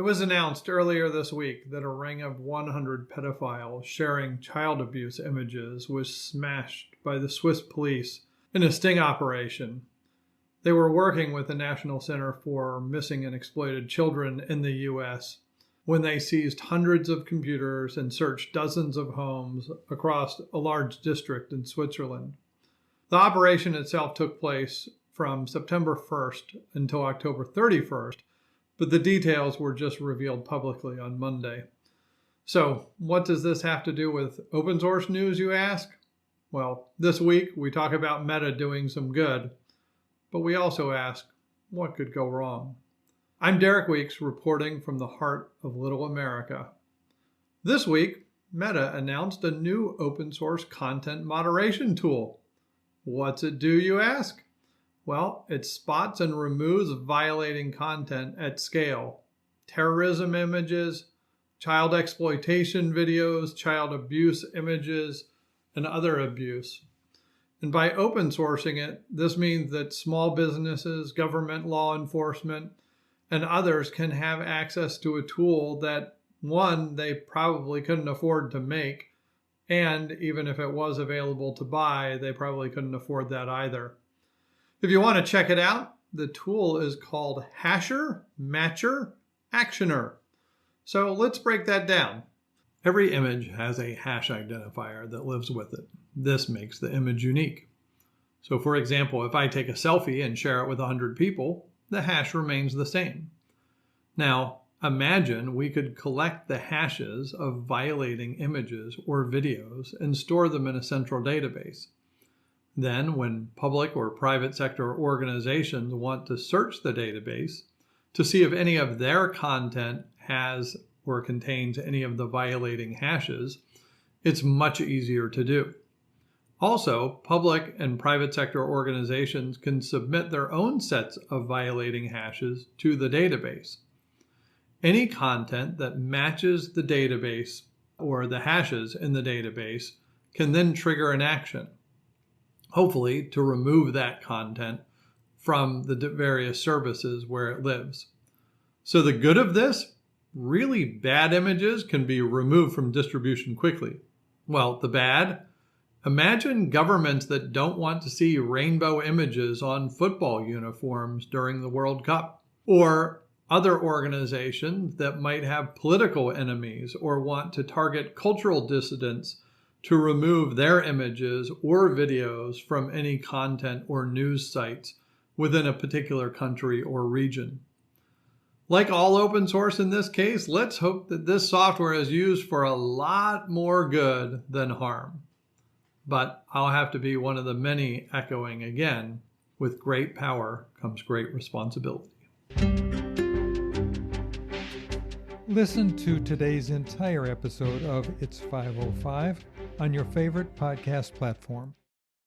It was announced earlier this week that a ring of 100 pedophiles sharing child abuse images was smashed by the Swiss police in a sting operation. They were working with the National Center for Missing and Exploited Children in the U.S. when they seized hundreds of computers and searched dozens of homes across a large district in Switzerland. The operation itself took place from September 1st until October 31st, but the details were just revealed publicly on Monday. So, what does this have to do with open source news, you ask? Well, this week we talk about Meta doing some good, but we also ask, what could go wrong? I'm Derek Weeks, reporting from the heart of Little America. This week, Meta announced a new open source content moderation tool. What's it do, you ask? Well, it spots and removes violating content at scale. Terrorism images, child exploitation videos, child abuse images, and other abuse. And by open sourcing it, this means that small businesses, government law enforcement, and others can have access to a tool that, one, they probably couldn't afford to make, and even if it was available to buy, they probably couldn't afford that either. If you want to check it out, the tool is called Hasher, Matcher, Actioner. So let's break that down. Every image has a hash identifier that lives with it. This makes the image unique. So for example, if I take a selfie and share it with 100 people, the hash remains the same. Now, imagine we could collect the hashes of violating images or videos and store them in a central database. Then, when public or private sector organizations want to search the database to see if any of their content has or contains any of the violating hashes, it's much easier to do. Also, public and private sector organizations can submit their own sets of violating hashes to the database. Any content that matches the database or the hashes in the database can then trigger an action, hopefully to remove that content from the various services where it lives. So the good of this, really bad images can be removed from distribution quickly. Well, the bad, imagine governments that don't want to see rainbow images on football uniforms during the World Cup, or other organizations that might have political enemies or want to target cultural dissidents to remove their images or videos from any content or news sites within a particular country or region. Like all open source in this case, let's hope that this software is used for a lot more good than harm. But I'll have to be one of the many echoing again, with great power comes great responsibility. Listen to today's entire episode of It's 505 on your favorite podcast platform.